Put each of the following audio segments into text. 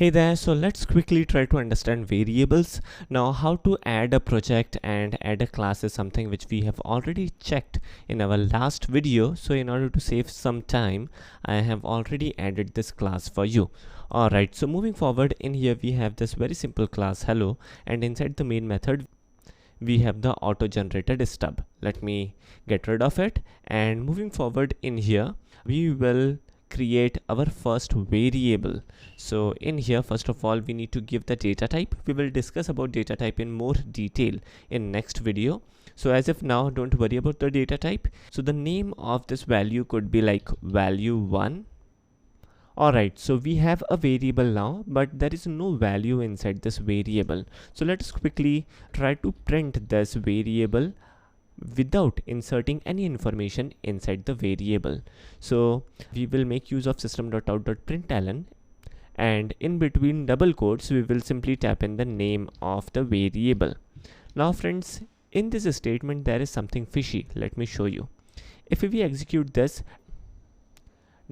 Hey there, so let's quickly try to understand variables. Now, how to add a project and add a class is something which we have already checked in our last video. So in order to save some time, I have already added this class for you. Alright, so moving forward, in here we have this very simple class hello, and inside the main method we have the auto generated stub. Let me get rid of it, and moving forward in here we will create our first variable. So in here, first of all, we need to give the data type. We will discuss about data type in more detail in next video. So as of now, don't worry about the data type. So the name of this value could be like value1. Alright, so we have a variable now, but there is no value inside this variable. So let us quickly try to print this variable without inserting any information inside the variable. So we will make use of system.out.println, and in between double quotes we will simply type in the name of the variable. Now friends, in this statement there is something fishy. Let me show you. If we execute this,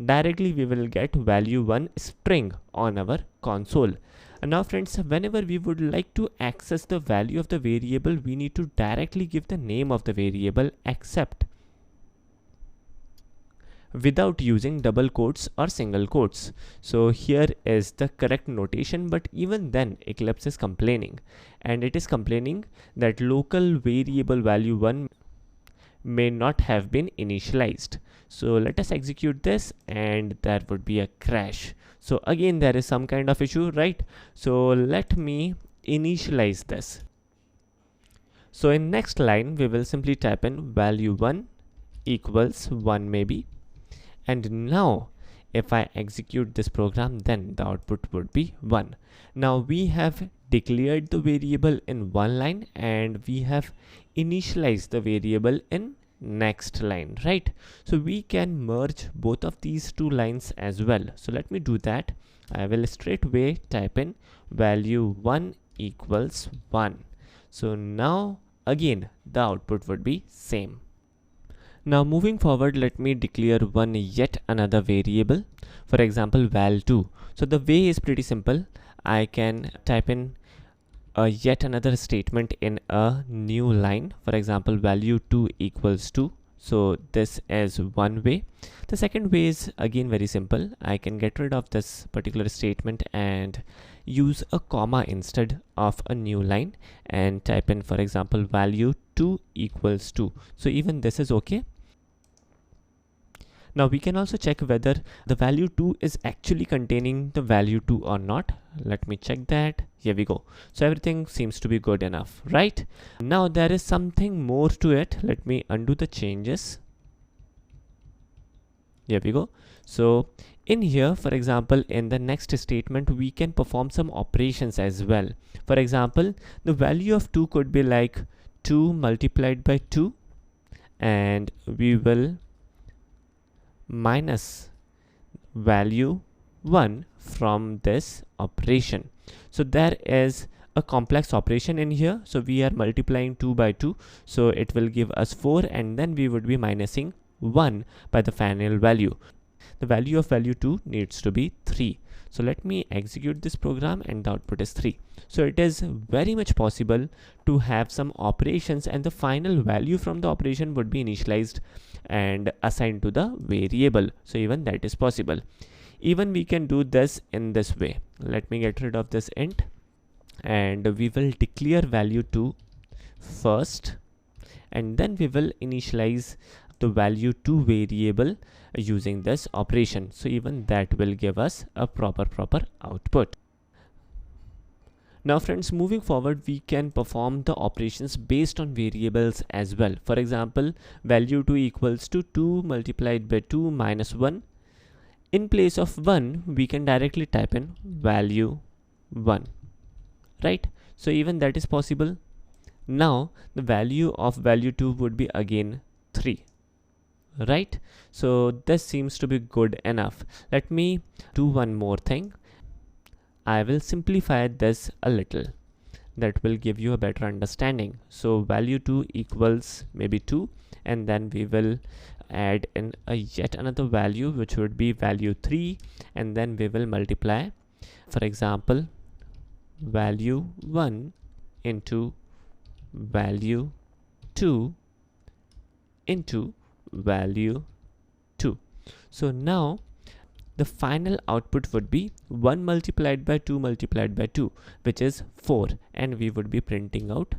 directly we will get value1 string on our console. And now friends, whenever we would like to access the value of the variable, we need to directly give the name of the variable except without using double quotes or single quotes. So here is the correct notation, but even then Eclipse is complaining, and it is complaining that local variable value1 may not have been initialized. So let us execute this, and there would be a crash. So again there is some kind of issue, right? So let me initialize this. So in next line we will simply type in value1 equals 1 maybe, and now if I execute this program, then the output would be 1. Now we have declared the variable in one line and we have initialized the variable in next line, right? So we can merge both of these two lines as well. So let me do that. I will straight away type in value1 equals 1. So now again the output would be same. Now moving forward, let me declare one yet another variable, for example val2. So the way is pretty simple. I can type in yet another statement in a new line, for example value2 equals 2. So this is one way. The second way is again very simple. I can get rid of this particular statement and use a comma instead of a new line and type in, for example value2 equals 2. So even this is okay. Now we can also check whether the value 2 is actually containing the value 2 or not. Let me check that. Here we go. So everything seems to be good enough, right? Now there is something more to it. Let me undo the changes. Here we go. So in here, for example, in the next statement, we can perform some operations as well. For example, the value of 2 could be like 2 multiplied by 2, and we will minus value 1 from this operation. So there is a complex operation in here. So we are multiplying 2 by 2, so it will give us 4, and then we would be minusing 1 by the final value. The value of value 2 needs to be 3. So let me execute this program, and the output is 3. So it is very much possible to have some operations and the final value from the operation would be initialized and assigned to the variable. So even that is possible. Even we can do this in this way. Let me get rid of this int, and we will declare value 2 first, and then we will initialize the value 2 variable using this operation. So even that will give us a proper output. Now friends, moving forward, we can perform the operations based on variables as well. For example, value 2 equals to 2 multiplied by 2 minus 1. In place of 1, we can directly type in value 1, right? So even that is possible. Now the value of value 2 would be again 3, right? So this seems to be good enough. Let me do one more thing. I will simplify this a little. That will give you a better understanding. So value 2 equals maybe 2, and then we will add in a yet another value which would be value 3, and then we will multiply For example, value 1 into value 2 into value 2. So now the final output would be 1 multiplied by 2 multiplied by 2, which is 4, and we would be printing out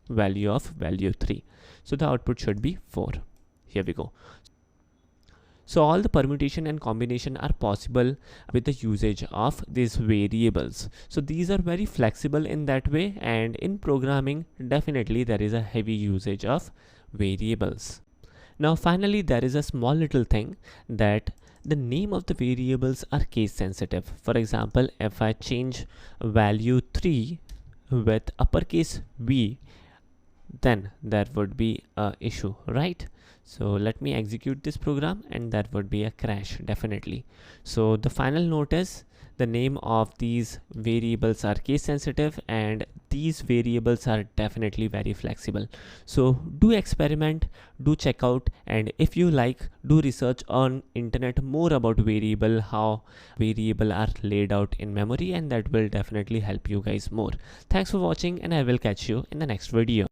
value of value 3. So the output should be 4. Here we go. So all the permutation and combination are possible with the usage of these variables. So these are very flexible in that way, and in programming definitely there is a heavy usage of variables. Now finally, there is a small little thing that the name of the variables are case sensitive. For example, if I change value 3 with uppercase V, then there would be a issue, right? So let me execute this program and that would be a crash definitely. So the final note is the name of these variables are case sensitive, and these variables are definitely very flexible. So do experiment, do check out, and if you like, do research on internet more about variable, how variable are laid out in memory, and that will definitely help you guys more. Thanks for watching, and I will catch you in the next video.